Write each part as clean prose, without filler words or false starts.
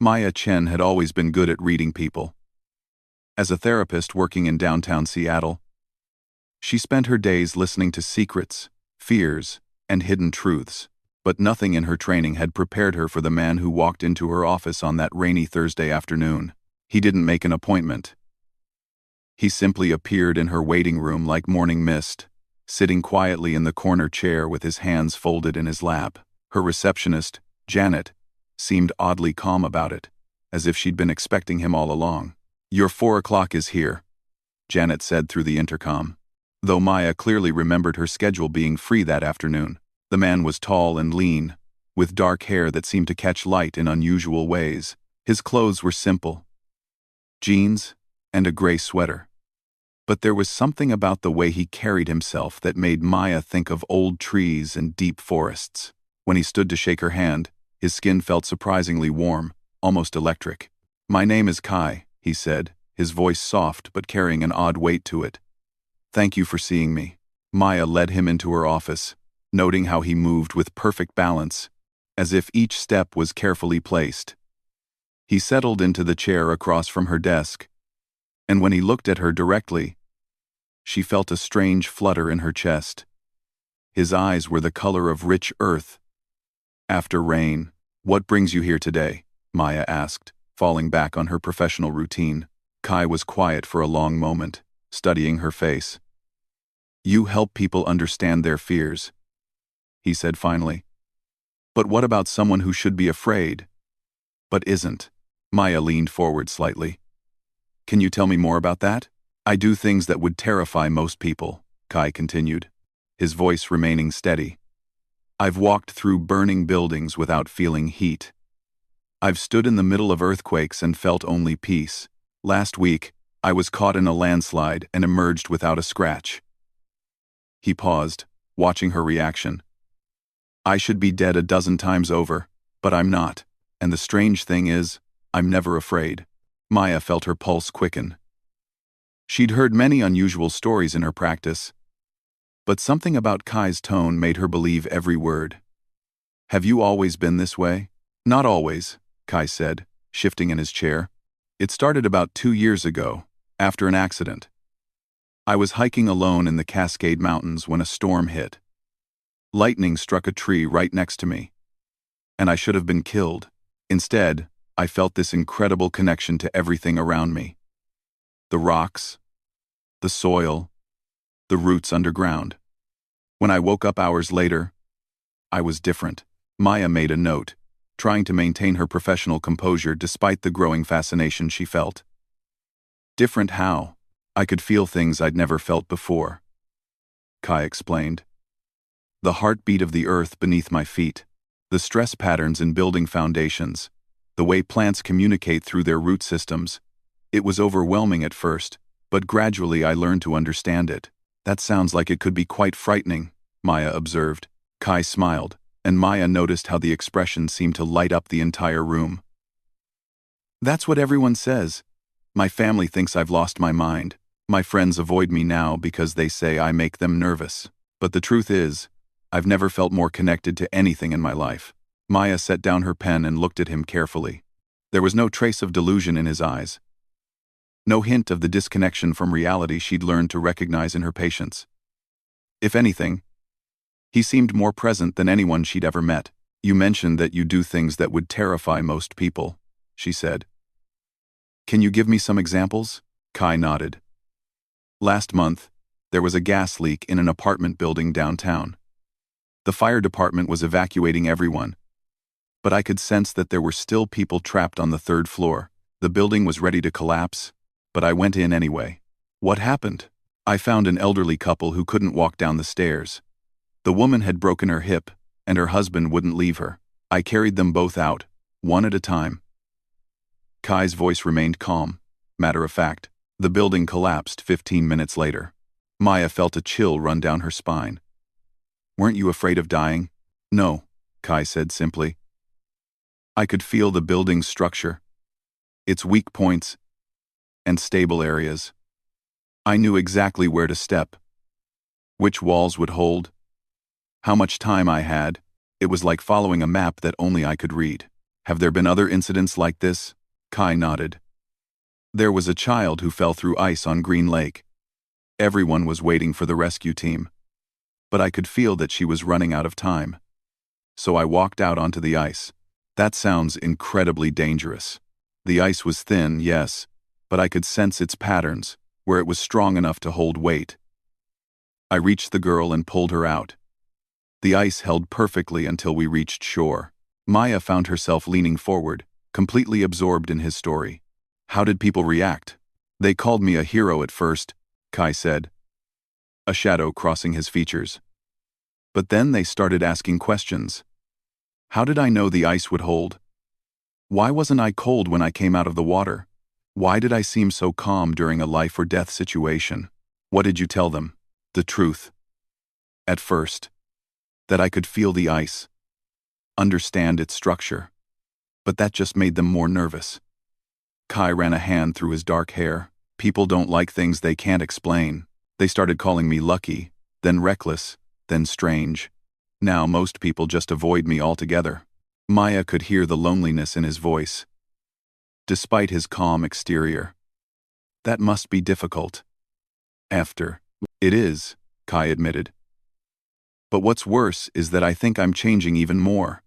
Maya Chen had always been good at reading people. As a therapist working in downtown Seattle, she spent her days listening to secrets, fears, and hidden truths, but nothing in her training had prepared her for the man who walked into her office on that rainy Thursday afternoon. He didn't make an appointment. He simply appeared in her waiting room like morning mist, sitting quietly in the corner chair with his hands folded in his lap. Her receptionist, Janet, seemed oddly calm about it, as if she'd been expecting him all along. "Your 4 o'clock is here," Janet said through the intercom. Though Maya clearly remembered her schedule being free that afternoon, the man was tall and lean, with dark hair that seemed to catch light in unusual ways. His clothes were simple: jeans and a gray sweater. But there was something about the way he carried himself that made Maya think of old trees and deep forests. When he stood to shake her hand, his skin felt surprisingly warm, almost electric. "My name is Kai," he said, his voice soft but carrying an odd weight to it. "Thank you for seeing me." Maya led him into her office, noting how he moved with perfect balance, as if each step was carefully placed. He settled into the chair across from her desk, and when he looked at her directly, she felt a strange flutter in her chest. His eyes were the color of rich earth after rain. "What brings you here today?" Maya asked, falling back on her professional routine. Kai was quiet for a long moment, studying her face. "You help people understand their fears," he said finally. "But what about someone who should be afraid, but isn't?" Maya leaned forward slightly. "Can you tell me more about that?" "I do things that would terrify most people," Kai continued, his voice remaining steady. "I've walked through burning buildings without feeling heat. I've stood in the middle of earthquakes and felt only peace. Last week, I was caught in a landslide and emerged without a scratch." He paused, watching her reaction. "I should be dead a dozen times over, but I'm not, and the strange thing is, I'm never afraid." Maya felt her pulse quicken. She'd heard many unusual stories in her practice, but something about Kai's tone made her believe every word. "Have you always been this way?" "Not always," Kai said, shifting in his chair. "It started about 2 years ago, after an accident. I was hiking alone in the Cascade Mountains when a storm hit. Lightning struck a tree right next to me, and I should have been killed. Instead, I felt this incredible connection to everything around me. The rocks, the soil, the roots underground. When I woke up hours later, I was different." Maya made a note, trying to maintain her professional composure despite the growing fascination she felt. "Different how?" "I could feel things I'd never felt before," Kai explained. "The heartbeat of the earth beneath my feet, the stress patterns in building foundations, the way plants communicate through their root systems. It was overwhelming at first, but gradually I learned to understand it." "That sounds like it could be quite frightening," Maya observed. Kai smiled, and Maya noticed how the expression seemed to light up the entire room. "That's what everyone says. My family thinks I've lost my mind. My friends avoid me now because they say I make them nervous. But the truth is, I've never felt more connected to anything in my life." Maya set down her pen and looked at him carefully. There was no trace of delusion in his eyes. No hint of the disconnection from reality she'd learned to recognize in her patients. If anything, he seemed more present than anyone she'd ever met. "You mentioned that you do things that would terrify most people," she said. "Can you give me some examples?" Kai nodded. "Last month, there was a gas leak in an apartment building downtown. The fire department was evacuating everyone, but I could sense that there were still people trapped on the 3rd floor. The building was ready to collapse, but I went in anyway." "What happened?" "I found an elderly couple who couldn't walk down the stairs. The woman had broken her hip, and her husband wouldn't leave her. I carried them both out, one at a time." Kai's voice remained calm, matter of fact. The building collapsed 15 minutes later. Maya felt a chill run down her spine. "Weren't you afraid of dying?" "No," Kai said simply. "I could feel the building's structure, its weak points, and stable areas. I knew exactly where to step, which walls would hold, how much time I had. It was like following a map that only I could read." Have there been other incidents like this? Kai nodded. There was a child who fell through ice on Green Lake. Everyone was waiting for the rescue team. But I could feel that she was running out of time. So I walked out onto the ice. That sounds incredibly dangerous. The ice was thin, yes, but I could sense its patterns, where it was strong enough to hold weight. I reached the girl and pulled her out. The ice held perfectly until we reached shore. Maya found herself leaning forward, completely absorbed in his story. How did people react? They called me a hero at first, Kai said, a shadow crossing his features. But then they started asking questions. How did I know the ice would hold? Why wasn't I cold when I came out of the water? Why did I seem so calm during a life or death situation? What did you tell them? The truth. At first. That I could feel the ice. Understand its structure. But that just made them more nervous. Kai ran a hand through his dark hair. People don't like things they can't explain. They started calling me lucky, then reckless, then strange. Now most people just avoid me altogether. Maya could hear the loneliness in his voice, despite his calm exterior. That must be difficult. It is, Kai admitted. But what's worse is that I think I'm changing even more.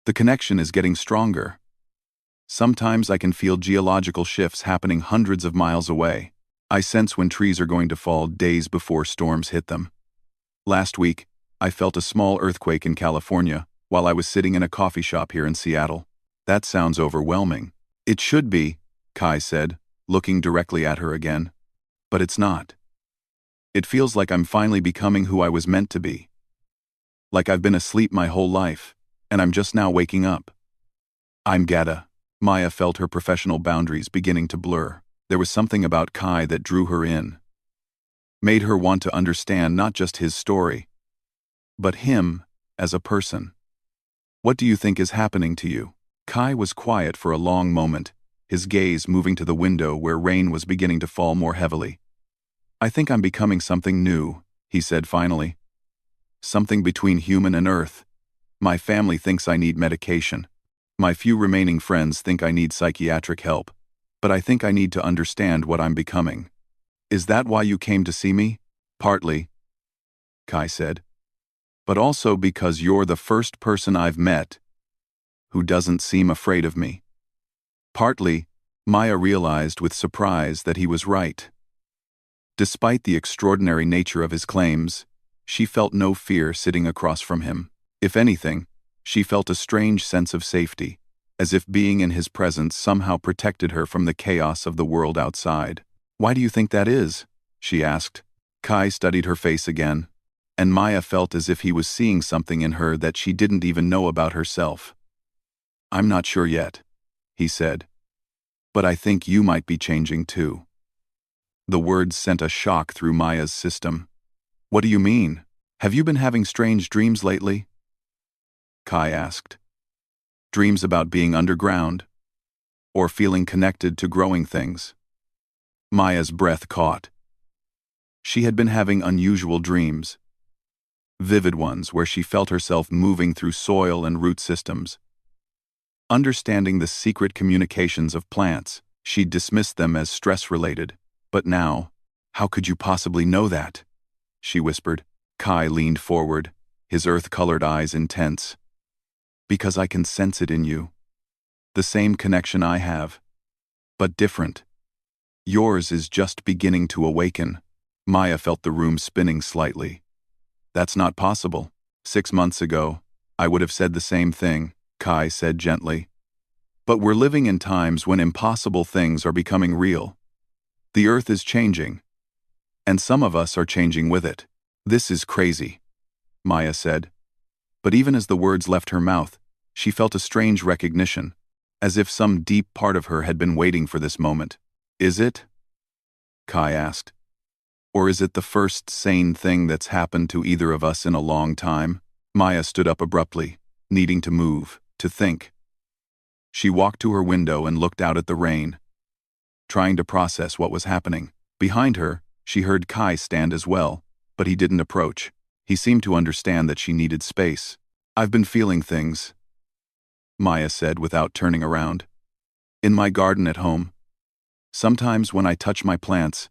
The connection is getting stronger. Sometimes I can feel geological shifts happening hundreds of miles away. I sense when trees are going to fall days before storms hit them. Last week, I felt a small earthquake in California while I was sitting in a coffee shop here in Seattle. That sounds overwhelming. It should be, Kai said, looking directly at her again. But it's not. It feels like I'm finally becoming who I was meant to be. Like I've been asleep my whole life, and I'm just now waking up. I'm Gada. Maya felt her professional boundaries beginning to blur. There was something about Kai that drew her in. Made her want to understand not just his story, but him as a person. What do you think is happening to you? Kai was quiet for a long moment, his gaze moving to the window where rain was beginning to fall more heavily. I think I'm becoming something new, he said finally. Something between human and earth. My family thinks I need medication. My few remaining friends think I need psychiatric help. But I think I need to understand what I'm becoming. Is that why you came to see me? Partly, Kai said. But also because you're the first person I've met who doesn't seem afraid of me. Partly, Maya realized with surprise that he was right. Despite the extraordinary nature of his claims, she felt no fear sitting across from him. If anything, she felt a strange sense of safety, as if being in his presence somehow protected her from the chaos of the world outside. Why do you think that is? She asked. Kai studied her face again, and Maya felt as if he was seeing something in her that she didn't even know about herself. I'm not sure yet, he said. But I think you might be changing too. The words sent a shock through Maya's system. What do you mean? Have you been having strange dreams lately? Kai asked. Dreams about being underground? Or feeling connected to growing things? Maya's breath caught. She had been having unusual dreams. Vivid ones where she felt herself moving through soil and root systems. Understanding the secret communications of plants, she'd dismissed them as stress-related. But now, how could you possibly know that? She whispered. Kai leaned forward, his earth-colored eyes intense. Because I can sense it in you. The same connection I have, but different. Yours is just beginning to awaken. Maya felt the room spinning slightly. That's not possible. 6 months ago, I would have said the same thing, Kai said gently. But we're living in times when impossible things are becoming real. The earth is changing, and some of us are changing with it. This is crazy, Maya said. But even as the words left her mouth, she felt a strange recognition, as if some deep part of her had been waiting for this moment. Is it? Kai asked. Or is it the first sane thing that's happened to either of us in a long time? Maya stood up abruptly, needing to move, to think. She walked to her window and looked out at the rain, trying to process what was happening. Behind her, she heard Kai stand as well, but he didn't approach. He seemed to understand that she needed space. I've been feeling things, Maya said without turning around. In my garden at home. Sometimes when I touch my plants,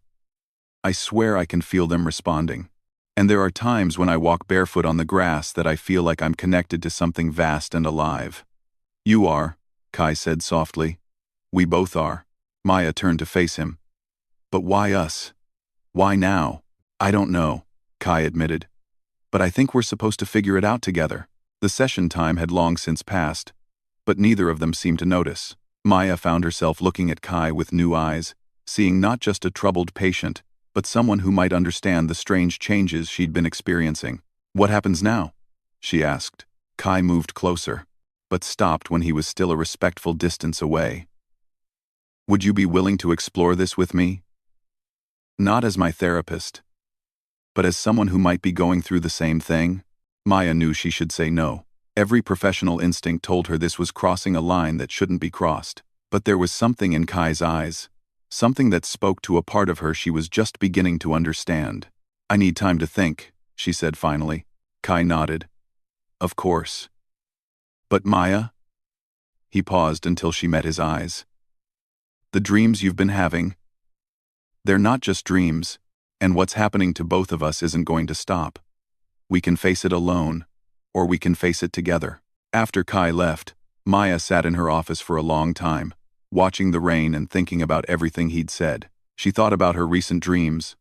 I swear I can feel them responding. And there are times when I walk barefoot on the grass that I feel like I'm connected to something vast and alive. You are, Kai said softly. We both are. Maya turned to face him. But why us? Why now? I don't know, Kai admitted. But I think we're supposed to figure it out together. The session time had long since passed, but neither of them seemed to notice. Maya found herself looking at Kai with new eyes, seeing not just a troubled patient, but someone who might understand the strange changes she'd been experiencing. What happens now? She asked. Kai moved closer, but stopped when he was still a respectful distance away. Would you be willing to explore this with me? Not as my therapist, but as someone who might be going through the same thing? Maya knew she should say no. Every professional instinct told her this was crossing a line that shouldn't be crossed. But there was something in Kai's eyes, something that spoke to a part of her she was just beginning to understand. I need time to think, she said finally. Kai nodded. Of course. But Maya? He paused until she met his eyes. The dreams you've been having, they're not just dreams, and what's happening to both of us isn't going to stop. We can face it alone, or we can face it together. After Kai left, Maya sat in her office for a long time, watching the rain and thinking about everything he'd said. She thought about her recent dreams,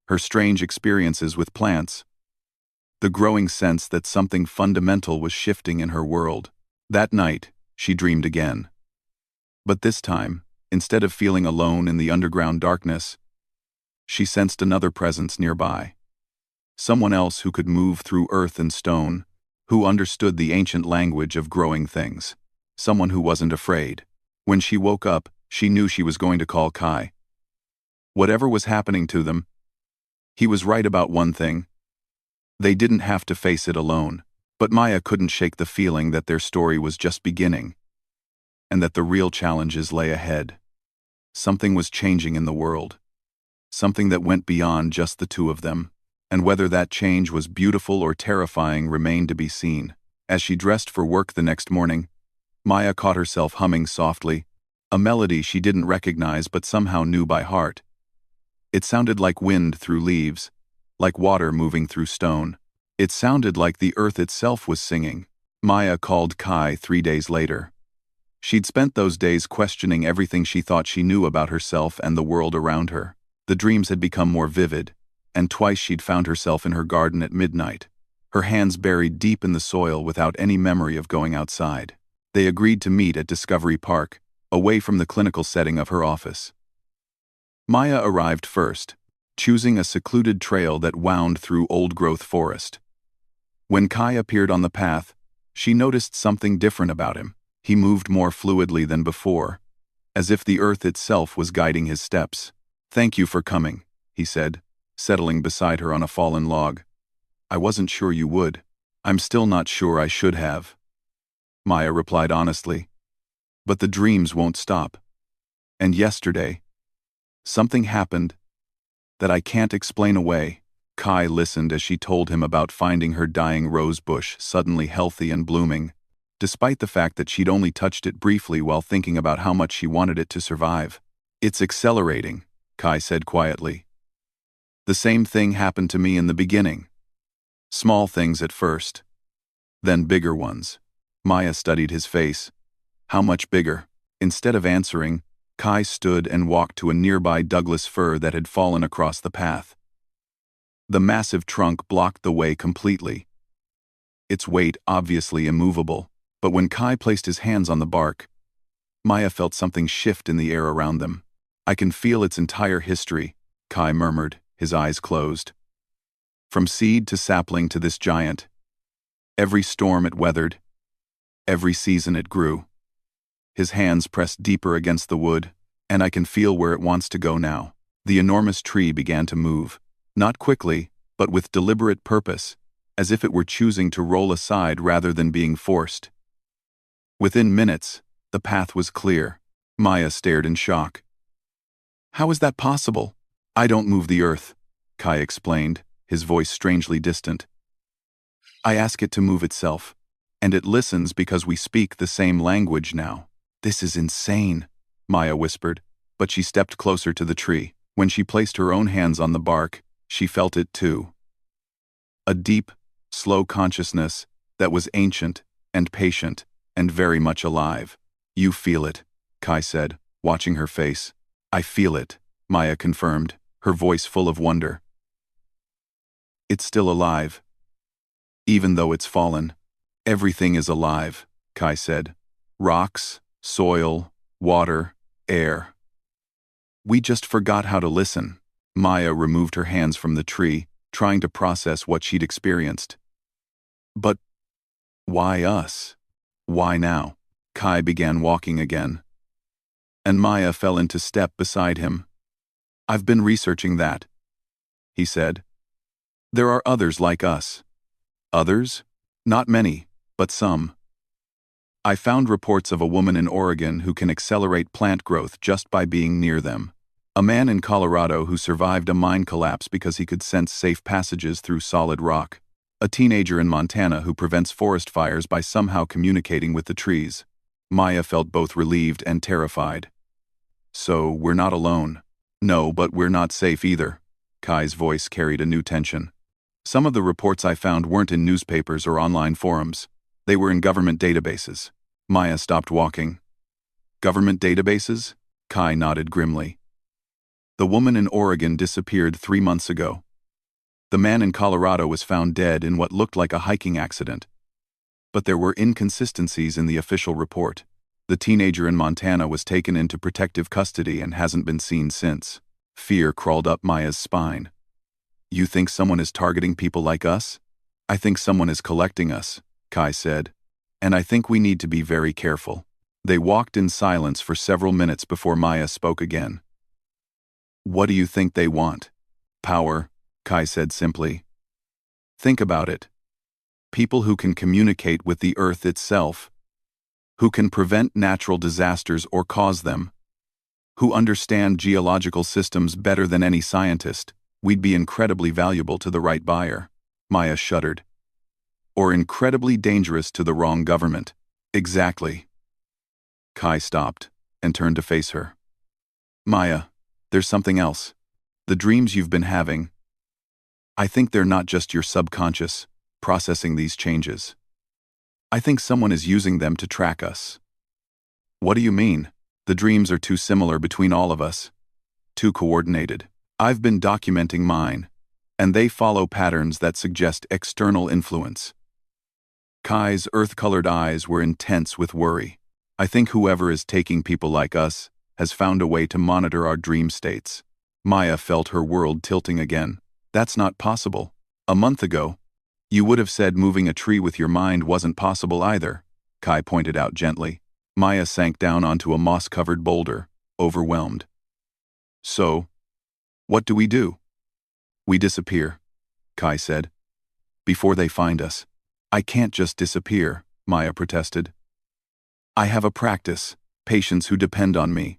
her strange experiences with plants, the growing sense that something fundamental was shifting in her world. That night, she dreamed again. But this time, instead of feeling alone in the underground darkness, she sensed another presence nearby. Someone else who could move through earth and stone, who understood the ancient language of growing things. Someone who wasn't afraid. When she woke up, she knew she was going to call Kai. Whatever was happening to them, he was right about one thing. They didn't have to face it alone. But Maya couldn't shake the feeling that their story was just beginning, and that the real challenges lay ahead. Something was changing in the world. Something that went beyond just the two of them. And whether that change was beautiful or terrifying remained to be seen. As she dressed for work the next morning, Maya caught herself humming softly, a melody she didn't recognize but somehow knew by heart. It sounded like wind through leaves, like water moving through stone. It sounded like the earth itself was singing. Maya called Kai 3 days later. She'd spent those days questioning everything she thought she knew about herself and the world around her. The dreams had become more vivid, and twice she'd found herself in her garden at midnight, her hands buried deep in the soil without any memory of going outside. They agreed to meet at Discovery Park, away from the clinical setting of her office. Maya arrived first, choosing a secluded trail that wound through old-growth forest. When Kai appeared on the path, she noticed something different about him. He moved more fluidly than before, as if the earth itself was guiding his steps. "Thank you for coming," he said, settling beside her on a fallen log. "I wasn't sure you would. I'm still not sure I should have," Maya replied honestly. "But the dreams won't stop. And yesterday, something happened that I can't explain away." Kai listened as she told him about finding her dying rose bush suddenly healthy and blooming, despite the fact that she'd only touched it briefly while thinking about how much she wanted it to survive. "It's accelerating," Kai said quietly. "The same thing happened to me in the beginning. Small things at first, then bigger ones." Maya studied his face. "How much bigger?" Instead of answering, Kai stood and walked to a nearby Douglas fir that had fallen across the path. The massive trunk blocked the way completely, its weight obviously immovable. But when Kai placed his hands on the bark, Maya felt something shift in the air around them. "I can feel its entire history," Kai murmured, his eyes closed. "From seed to sapling to this giant. Every storm it weathered, every season it grew." His hands pressed deeper against the wood, "And I can feel where it wants to go now." The enormous tree began to move, not quickly, but with deliberate purpose, as if it were choosing to roll aside rather than being forced. Within minutes, the path was clear. Maya stared in shock. "How is that possible?" "I don't move the earth," Kai explained, his voice strangely distant. "I ask it to move itself. And it listens because we speak the same language now. This is insane, Maya whispered, but she stepped closer to the tree. When she placed her own hands on the bark, she felt it too. A deep, slow consciousness that was ancient and patient and very much alive. You feel it, Kai said, watching her face. I feel it, Maya confirmed, her voice full of wonder. It's still alive. Even though it's fallen. Everything is alive, Kai said. Rocks, soil, water, air. We just forgot how to listen. Maya removed her hands from the tree, trying to process what she'd experienced. But why us? Why now? Kai began walking again. And Maya fell into step beside him. I've been researching that, he said. There are others like us. Others? Not many, but some. I found reports of a woman in Oregon who can accelerate plant growth just by being near them. A man in Colorado who survived a mine collapse because he could sense safe passages through solid rock. A teenager in Montana who prevents forest fires by somehow communicating with the trees. Maya felt both relieved and terrified. So, we're not alone. No, but we're not safe either. Kai's voice carried a new tension. Some of the reports I found weren't in newspapers or online forums. They were in government databases. Maya stopped walking. Government databases? Kai nodded grimly. The woman in Oregon disappeared 3 months ago. The man in Colorado was found dead in what looked like a hiking accident. But there were inconsistencies in the official report. The teenager in Montana was taken into protective custody and hasn't been seen since. Fear crawled up Maya's spine. You think someone is targeting people like us? I think someone is collecting us, Kai said. And I think we need to be very careful. They walked in silence for several minutes before Maya spoke again. What do you think they want? Power, Kai said simply. Think about it. People who can communicate with the Earth itself. Who can prevent natural disasters or cause them. Who understand geological systems better than any scientist. We'd be incredibly valuable to the right buyer. Maya shuddered. Or incredibly dangerous to the wrong government. Exactly. Kai stopped and turned to face her. Maya, there's something else. The dreams you've been having. I think they're not just your subconscious, processing these changes. I think someone is using them to track us. What do you mean? The dreams are too similar between all of us. Too coordinated. I've been documenting mine, and they follow patterns that suggest external influence. Kai's earth-colored eyes were intense with worry. I think whoever is taking people like us has found a way to monitor our dream states. Maya felt her world tilting again. That's not possible. A month ago, you would have said moving a tree with your mind wasn't possible either, Kai pointed out gently. Maya sank down onto a moss-covered boulder, overwhelmed. So, what do? We disappear, Kai said. Before they find us. I can't just disappear, Maya protested. I have a practice, patients who depend on me.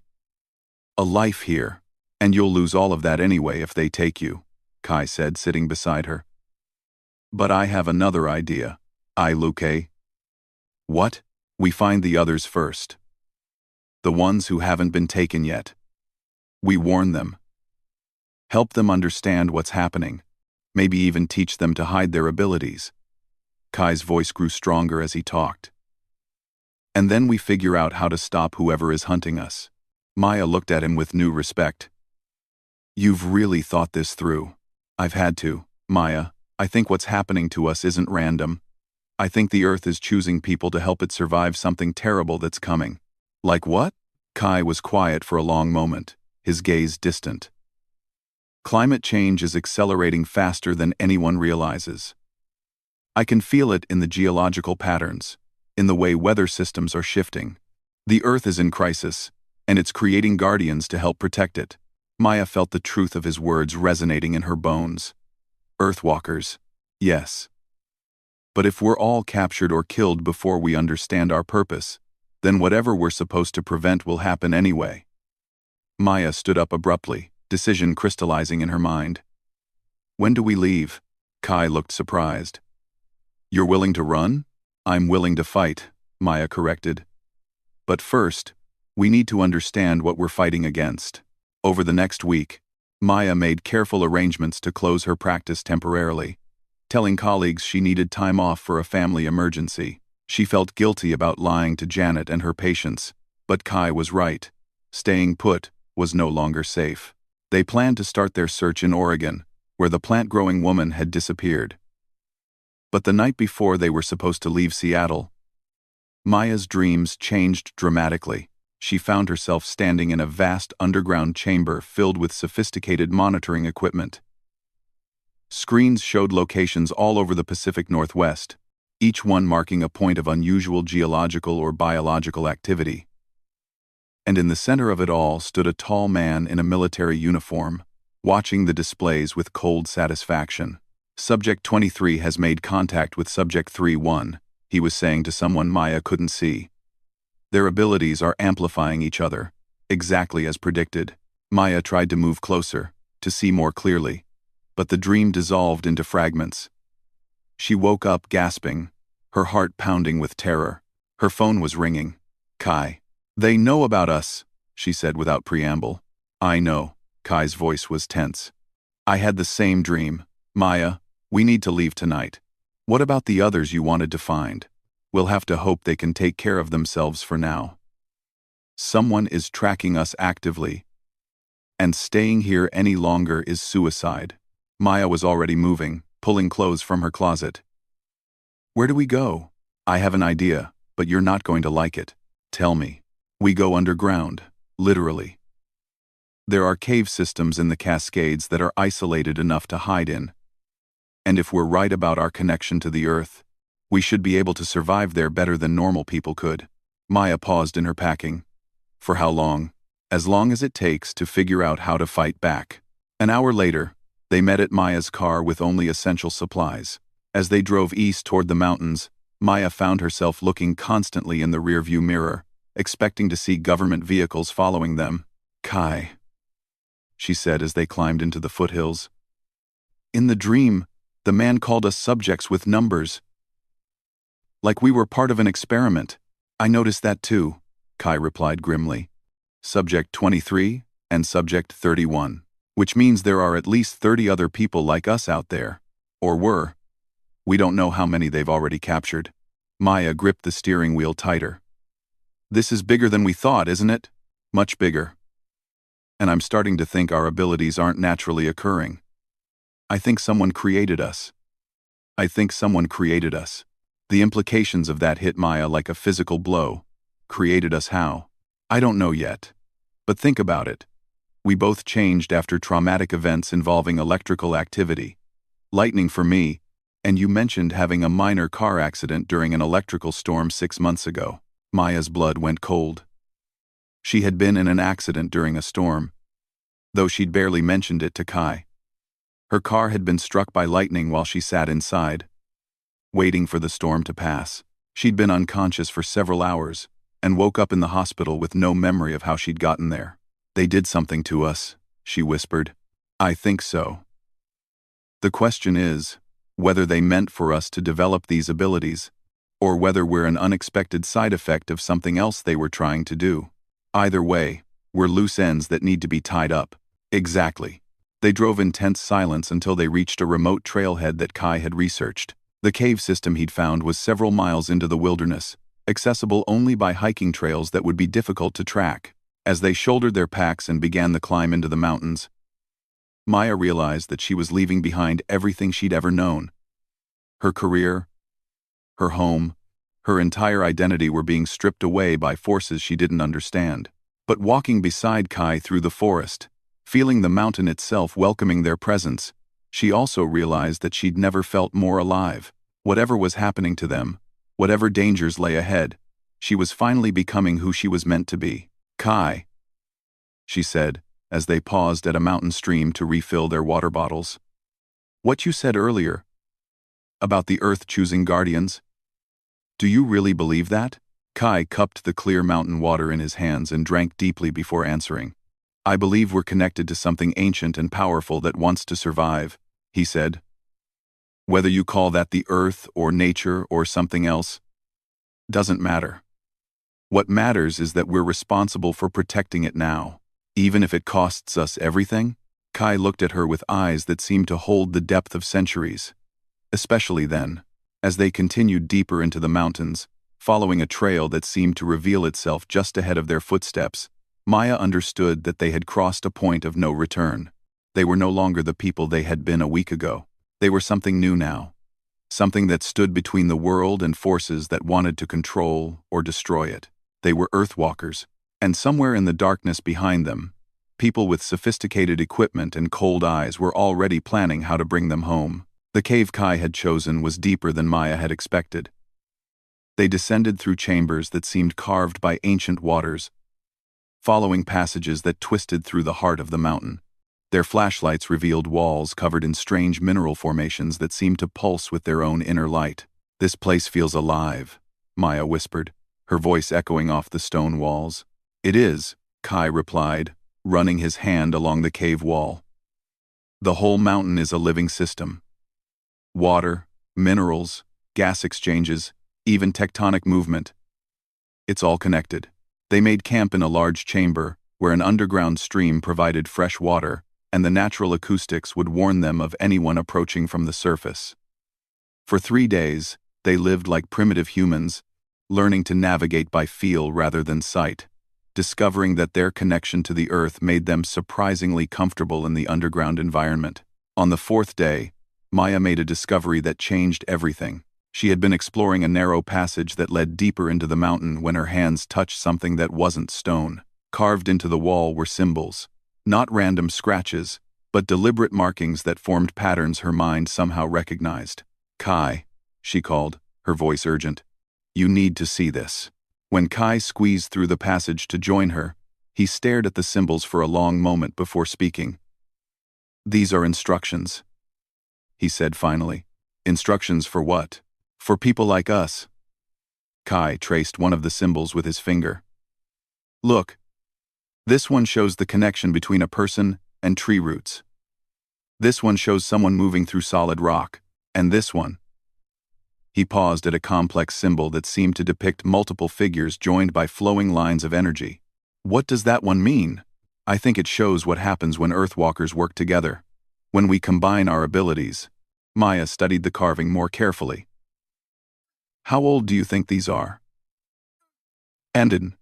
A life here, and you'll lose all of that anyway if they take you, Kai said, sitting beside her. But I have another idea. Luke. What? We find the others first. The ones who haven't been taken yet. We warn them. Help them understand what's happening. Maybe even teach them to hide their abilities. Kai's voice grew stronger as he talked. And then we figure out how to stop whoever is hunting us. Maya looked at him with new respect. You've really thought this through. I've had to, Maya. I think what's happening to us isn't random. I think the Earth is choosing people to help it survive something terrible that's coming. Like what? Kai was quiet for a long moment, his gaze distant. Climate change is accelerating faster than anyone realizes. I can feel it in the geological patterns, in the way weather systems are shifting. The Earth is in crisis, and it's creating guardians to help protect it. Maya felt the truth of his words resonating in her bones. Earthwalkers, yes. But if we're all captured or killed before we understand our purpose, then whatever we're supposed to prevent will happen anyway. Maya stood up abruptly, decision crystallizing in her mind. When do we leave? Kai looked surprised. You're willing to run? I'm willing to fight, Maya corrected. But first, we need to understand what we're fighting against. Over the next week, Maya made careful arrangements to close her practice temporarily, telling colleagues she needed time off for a family emergency. She felt guilty about lying to Janet and her patients, but Kai was right. Staying put was no longer safe. They planned to start their search in Oregon, where the plant-growing woman had disappeared. But the night before they were supposed to leave Seattle, Maya's dreams changed dramatically. She found herself standing in a vast underground chamber filled with sophisticated monitoring equipment. Screens showed locations all over the Pacific Northwest, each one marking a point of unusual geological or biological activity. And in the center of it all stood a tall man in a military uniform, watching the displays with cold satisfaction. Subject 23 has made contact with Subject 3-1, he was saying to someone Maya couldn't see. Their abilities are amplifying each other, exactly as predicted. Maya tried to move closer, to see more clearly, but the dream dissolved into fragments. She woke up gasping, her heart pounding with terror. Her phone was ringing. Kai. They know about us, she said without preamble. I know. Kai's voice was tense. I had the same dream. Maya, we need to leave tonight. What about the others you wanted to find? We'll have to hope they can take care of themselves for now. Someone is tracking us actively, and staying here any longer is suicide. Maya was already moving, pulling clothes from her closet. Where do we go? I have an idea, but you're not going to like it. Tell me. We go underground, literally. There are cave systems in the Cascades that are isolated enough to hide in. And if we're right about our connection to the Earth, we should be able to survive there better than normal people could. Maya paused in her packing. For how long? As long as it takes to figure out how to fight back. An hour later, they met at Maya's car with only essential supplies. As they drove east toward the mountains, Maya found herself looking constantly in the rearview mirror, expecting to see government vehicles following them. Kai, she said as they climbed into the foothills. In the dream, the man called us subjects with numbers. Like we were part of an experiment. I noticed that too, Kai replied grimly. Subject 23 and Subject 31. Which means there are at least 30 other people like us out there. Or were. We don't know how many they've already captured. Maya gripped the steering wheel tighter. This is bigger than we thought, isn't it? Much bigger. And I'm starting to think our abilities aren't naturally occurring. I think someone created us. The implications of that hit Maya like a physical blow. Created us how? I don't know yet. But think about it. We both changed after traumatic events involving electrical activity. Lightning for me, and you mentioned having a minor car accident during an electrical storm 6 months ago. Maya's blood went cold. She had been in an accident during a storm, though she'd barely mentioned it to Kai. Her car had been struck by lightning while she sat inside, waiting for the storm to pass. She'd been unconscious for several hours, and woke up in the hospital with no memory of how she'd gotten there. They did something to us, she whispered. I think so. The question is, whether they meant for us to develop these abilities, or whether we're an unexpected side effect of something else they were trying to do. Either way, we're loose ends that need to be tied up. Exactly. They drove in tense silence until they reached a remote trailhead that Kai had researched. The cave system he'd found was several miles into the wilderness, accessible only by hiking trails that would be difficult to track. As they shouldered their packs and began the climb into the mountains, Maya realized that she was leaving behind everything she'd ever known. Her career, her home, her entire identity were being stripped away by forces she didn't understand. But walking beside Kai through the forest, feeling the mountain itself welcoming their presence, she also realized that she'd never felt more alive. Whatever was happening to them, whatever dangers lay ahead, she was finally becoming who she was meant to be. Kai, she said, as they paused at a mountain stream to refill their water bottles. What you said earlier, about the Earth choosing guardians, do you really believe that? Kai cupped the clear mountain water in his hands and drank deeply before answering. I believe we're connected to something ancient and powerful that wants to survive, he said. Whether you call that the Earth or nature or something else, doesn't matter. What matters is that we're responsible for protecting it now, even if it costs us everything. Kai looked at her with eyes that seemed to hold the depth of centuries. Especially then, as they continued deeper into the mountains, following a trail that seemed to reveal itself just ahead of their footsteps, Maya understood that they had crossed a point of no return. They were no longer the people they had been a week ago. They were something new now. Something that stood between the world and forces that wanted to control or destroy it. They were Earthwalkers, and somewhere in the darkness behind them, people with sophisticated equipment and cold eyes were already planning how to bring them home. The cave Kai had chosen was deeper than Maya had expected. They descended through chambers that seemed carved by ancient waters, following passages that twisted through the heart of the mountain. Their flashlights revealed walls covered in strange mineral formations that seemed to pulse with their own inner light. "This place feels alive," Maya whispered, her voice echoing off the stone walls. "It is," Kai replied, running his hand along the cave wall. "The whole mountain is a living system. Water, minerals, gas exchanges, even tectonic movement. It's all connected." They made camp in a large chamber where an underground stream provided fresh water, and the natural acoustics would warn them of anyone approaching from the surface. For 3 days, they lived like primitive humans, learning to navigate by feel rather than sight, discovering that their connection to the earth made them surprisingly comfortable in the underground environment. On the 4th day, Maya made a discovery that changed everything. She had been exploring a narrow passage that led deeper into the mountain when her hands touched something that wasn't stone. Carved into the wall were symbols, not random scratches, but deliberate markings that formed patterns her mind somehow recognized. "Kai," she called, her voice urgent. "You need to see this." When Kai squeezed through the passage to join her, he stared at the symbols for a long moment before speaking. "These are instructions," he said finally. "Instructions for what?" "For people like us." Kai traced one of the symbols with his finger. "Look. This one shows the connection between a person and tree roots. This one shows someone moving through solid rock, and this one." He paused at a complex symbol that seemed to depict multiple figures joined by flowing lines of energy. "What does that one mean?" "I think it shows what happens when Earthwalkers work together. When we combine our abilities." Maya studied the carving more carefully. "How old do you think these are?" "Andin.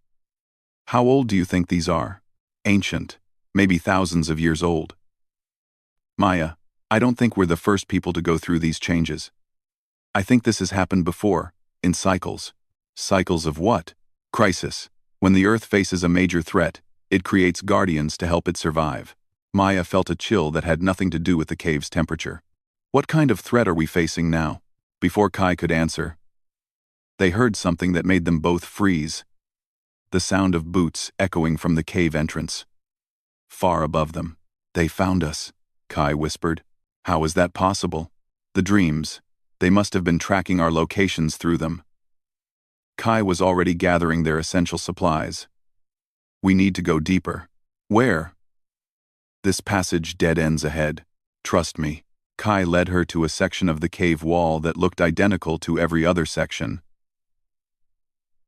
How old do you think these are?" "Ancient. Maybe thousands of years old." "Maya, I don't think we're the first people to go through these changes. I think this has happened before, in cycles." "Cycles of what?" "Crisis. When the Earth faces a major threat, it creates guardians to help it survive." Maya felt a chill that had nothing to do with the cave's temperature. "What kind of threat are we facing now?" Before Kai could answer, they heard something that made them both freeze. The sound of boots echoing from the cave entrance. Far above them. "They found us," Kai whispered. "How is that possible?" "The dreams. They must have been tracking our locations through them." Kai was already gathering their essential supplies. "We need to go deeper." "Where?" "This passage dead ends ahead. Trust me." Kai led her to a section of the cave wall that looked identical to every other section.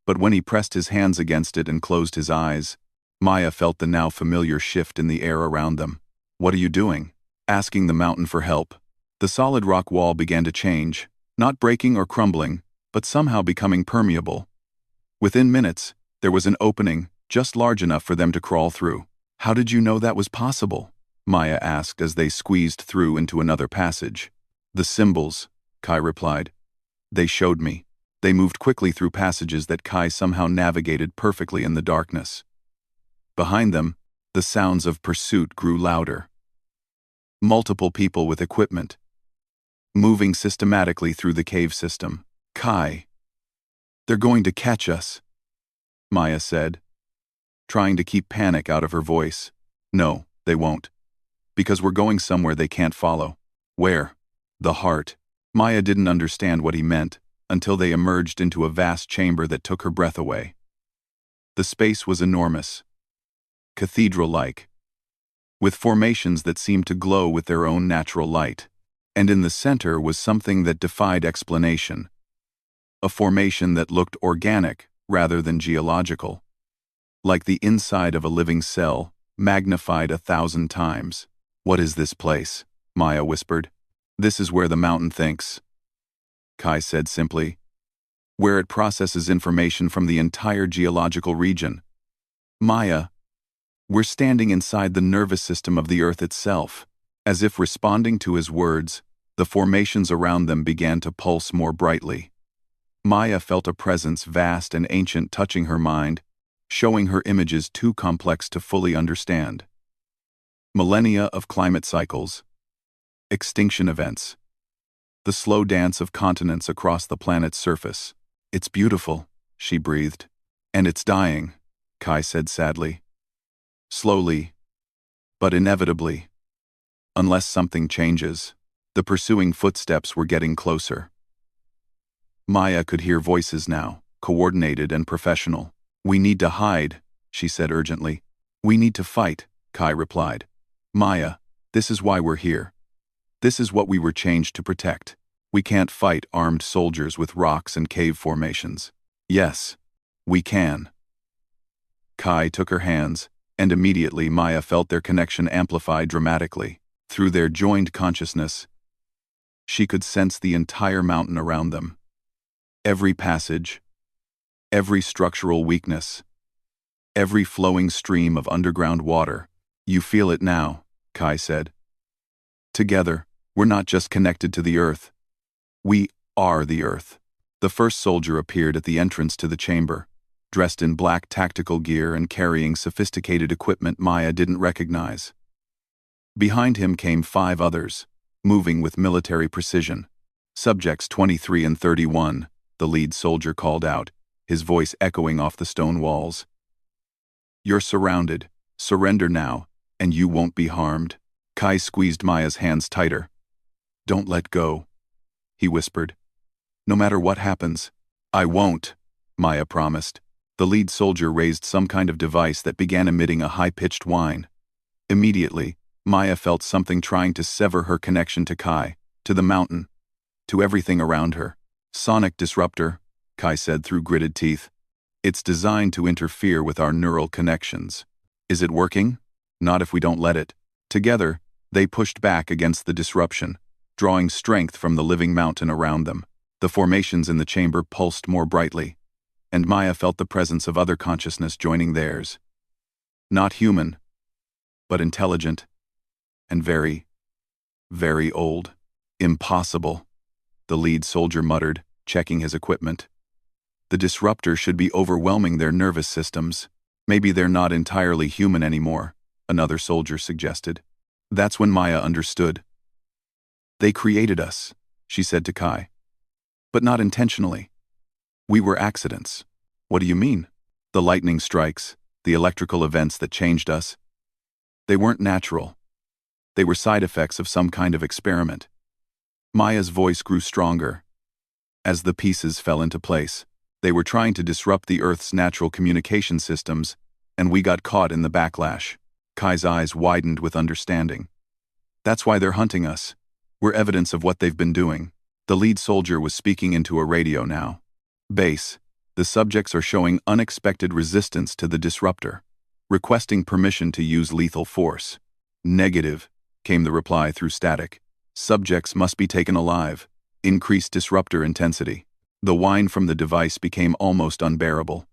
But when he pressed his hands against it and closed his eyes, Maya felt the now familiar shift in the air around them. "What are you doing?" "Asking the mountain for help." The solid rock wall began to change, not breaking or crumbling, but somehow becoming permeable. Within minutes, there was an opening, just large enough for them to crawl through. "How did you know that was possible?" Maya asked as they squeezed through into another passage. "The symbols," Kai replied. "They showed me." They moved quickly through passages that Kai somehow navigated perfectly in the darkness. Behind them, the sounds of pursuit grew louder. Multiple people with equipment, moving systematically through the cave system. "Kai. They're going to catch us," Maya said, trying to keep panic out of her voice. "No, they won't. Because we're going somewhere they can't follow." "Where?" "The heart." Maya didn't understand what he meant until they emerged into a vast chamber that took her breath away. The space was enormous, cathedral-like, with formations that seemed to glow with their own natural light. And in the center was something that defied explanation. a formation that looked organic rather than geological. Like the inside of a living cell, magnified 1,000 times. "What is this place?" Maya whispered. "This is where the mountain thinks," Kai said simply. "Where it processes information from the entire geological region." "Maya, we're standing inside the nervous system of the Earth itself." As if responding to his words, the formations around them began to pulse more brightly. Maya felt a presence vast and ancient touching her mind, showing her images too complex to fully understand. Millennia of climate cycles, extinction events, the slow dance of continents across the planet's surface. "It's beautiful," she breathed. "And it's dying," Kai said sadly. "Slowly, but inevitably. Unless something changes." The pursuing footsteps were getting closer. Maya could hear voices now, coordinated and professional. "We need to hide," she said urgently. "We need to fight," Kai replied. "Maya, this is why we're here. This is what we were changed to protect. We can't fight armed soldiers with rocks and cave formations." "Yes, we can." Kai took her hands, and immediately Maya felt their connection amplified dramatically. Through their joined consciousness, she could sense the entire mountain around them. Every passage, every structural weakness, every flowing stream of underground water. "You feel it now," Kai said. "Together, we're not just connected to the Earth. We are the Earth." The first soldier appeared at the entrance to the chamber, dressed in black tactical gear and carrying sophisticated equipment Maya didn't recognize. Behind him came 5 others, moving with military precision. "Subjects 23 and 31, the lead soldier called out, his voice echoing off the stone walls. "You're surrounded. Surrender now, and you won't be harmed." Kai squeezed Maya's hands tighter. "Don't let go," he whispered. "No matter what happens." "I won't," Maya promised. The lead soldier raised some kind of device that began emitting a high-pitched whine. Immediately, Maya felt something trying to sever her connection to Kai, to the mountain, to everything around her. "Sonic disruptor," Kai said through gritted teeth. "It's designed to interfere with our neural connections." "Is it working?" "Not if we don't let it." Together, they pushed back against the disruption, drawing strength from the living mountain around them. The formations in the chamber pulsed more brightly, and Maya felt the presence of other consciousness joining theirs. Not human, but intelligent, and very, very old. "Impossible," the lead soldier muttered, checking his equipment. "The disruptor should be overwhelming their nervous systems. Maybe they're not entirely human anymore," another soldier suggested. That's when Maya understood. "They created us," she said to Kai. "But not intentionally. We were accidents." "What do you mean?" "The lightning strikes, the electrical events that changed us. They weren't natural. They were side effects of some kind of experiment." Maya's voice grew stronger. As the pieces fell into place, they were trying to disrupt the Earth's natural communication systems, and we got caught in the backlash. Kai's eyes widened with understanding. "That's why they're hunting us. We're evidence of what they've been doing." The lead soldier was speaking into a radio now. "Base, the subjects are showing unexpected resistance to the disruptor, requesting permission to use lethal force." "Negative," came the reply through static. "Subjects must be taken alive. Increased disruptor intensity." The whine from the device became almost unbearable.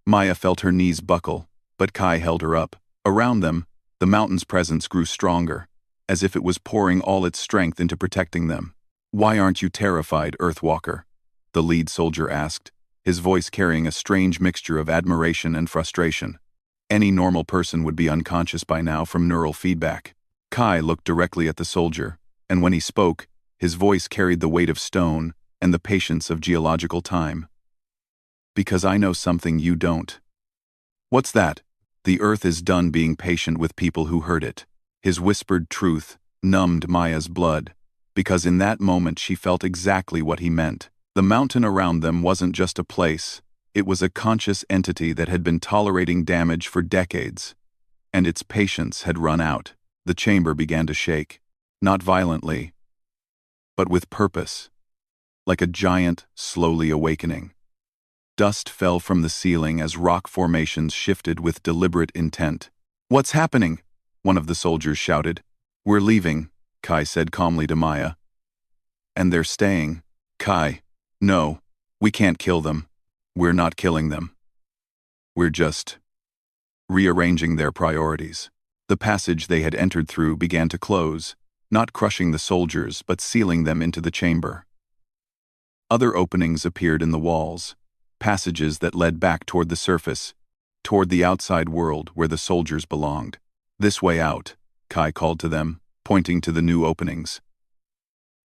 Maya felt her knees buckle, but Kai held her up. Around them, the mountain's presence grew stronger, as if it was pouring all its strength into protecting them. "Why aren't you terrified, Earthwalker?" the lead soldier asked, his voice carrying a strange mixture of admiration and frustration. Any normal person would be unconscious by now from neural feedback. Kai looked directly at the soldier, and when he spoke, his voice carried the weight of stone and the patience of geological time. "Because I know something you don't." "What's that?" "The Earth is done being patient with people who hurt it." His whispered truth numbed Maya's blood, because in that moment she felt exactly what he meant. The mountain around them wasn't just a place, it was a conscious entity that had been tolerating damage for decades, and its patience had run out. The chamber began to shake, not violently, but with purpose, like a giant slowly awakening. Dust fell from the ceiling as rock formations shifted with deliberate intent. "What's happening?" one of the soldiers shouted. "We're leaving," Kai said calmly to Maya. "And they're staying." "Kai, no, we can't kill them. We're not killing them. We're just rearranging their priorities." The passage they had entered through began to close, not crushing the soldiers but sealing them into the chamber. Other openings appeared in the walls, passages that led back toward the surface, toward the outside world where the soldiers belonged. "This way out," Kai called to them, pointing to the new openings.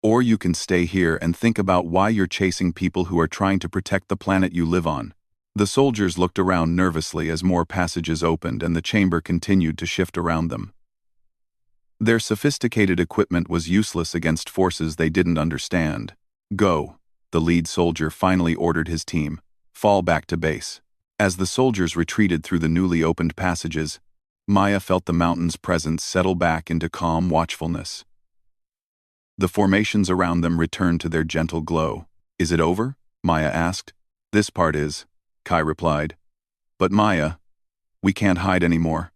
"Or you can stay here and think about why you're chasing people who are trying to protect the planet you live on." The soldiers looked around nervously as more passages opened and the chamber continued to shift around them. Their sophisticated equipment was useless against forces they didn't understand. "Go," the lead soldier finally ordered his team. "Fall back to base." As the soldiers retreated through the newly opened passages, Maya felt the mountain's presence settle back into calm watchfulness. The formations around them returned to their gentle glow. "Is it over?" Maya asked. "This part is," Kai replied. "But Maya, we can't hide anymore.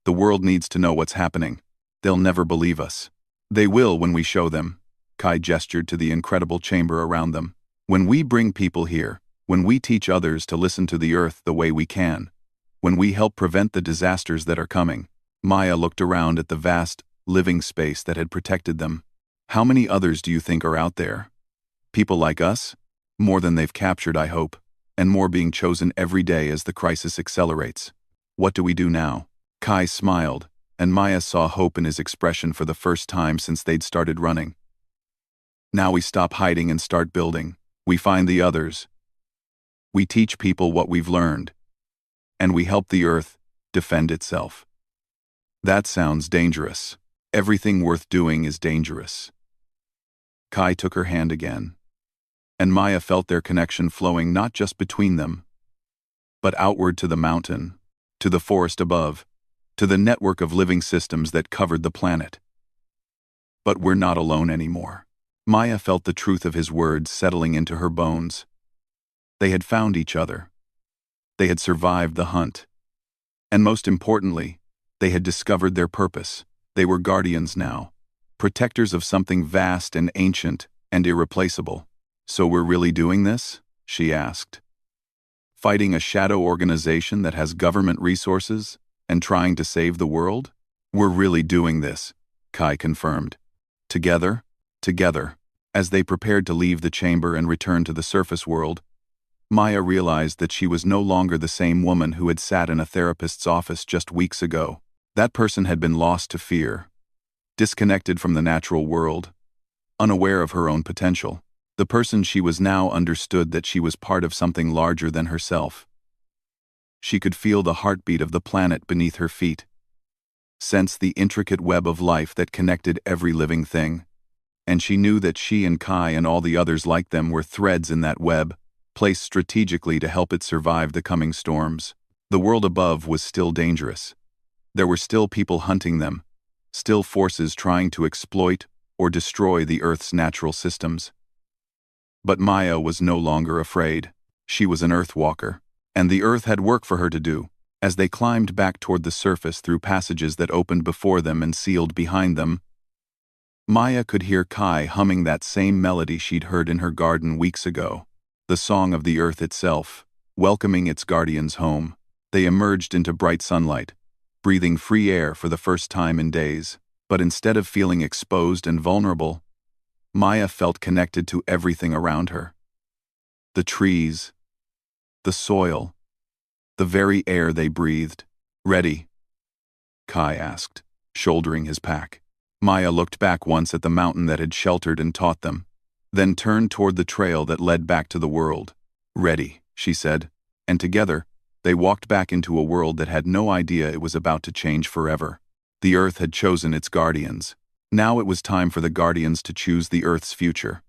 The world needs to know what's happening. They'll never believe us." "They will when we show them," Kai gestured to the incredible chamber around them. "When we bring people here, when we teach others to listen to the Earth the way we can, when we help prevent the disasters that are coming." Maya looked around at the vast, living space that had protected them. "How many others do you think are out there? People like us? More than they've captured, I hope, and more being chosen every day as the crisis accelerates. What do we do now?" Kai smiled, and Maya saw hope in his expression for the first time since they'd started running. "Now we stop hiding and start building. We find the others. We teach people what we've learned. And we help the Earth defend itself." "That sounds dangerous. Everything worth doing is dangerous." Kai took her hand again, and Maya felt their connection flowing not just between them, but outward to the mountain, to the forest above, to the network of living systems that covered the planet. "But we're not alone anymore." Maya felt the truth of his words settling into her bones. They had found each other. They had survived the hunt. And most importantly, they had discovered their purpose. They were guardians now, protectors of something vast and ancient and irreplaceable. "So we're really doing this?" she asked. "Fighting a shadow organization that has government resources and trying to save the world?" "We're really doing this," Kai confirmed. Together. As they prepared to leave the chamber and return to the surface world, Maya realized that she was no longer the same woman who had sat in a therapist's office just weeks ago. That person had been lost to fear, disconnected from the natural world, unaware of her own potential. The person she was now understood that she was part of something larger than herself. She could feel the heartbeat of the planet beneath her feet, sense the intricate web of life that connected every living thing, and she knew that she and Kai and all the others like them were threads in that web, placed strategically to help it survive the coming storms. The world above was still dangerous. There were still people hunting them, still forces trying to exploit or destroy the Earth's natural systems. But Maya was no longer afraid. She was an Earthwalker, and the Earth had work for her to do. As they climbed back toward the surface through passages that opened before them and sealed behind them, Maya could hear Kai humming that same melody she'd heard in her garden weeks ago. The song of the Earth itself, welcoming its guardians home. They emerged into bright sunlight, breathing free air for the first time in days. But instead of feeling exposed and vulnerable, Maya felt connected to everything around her. The trees, the soil, the very air they breathed. "Ready?" Kai asked, shouldering his pack. Maya looked back once at the mountain that had sheltered and taught them, then turned toward the trail that led back to the world. "Ready," she said, and together, they walked back into a world that had no idea it was about to change forever. The Earth had chosen its guardians. Now it was time for the guardians to choose the Earth's future.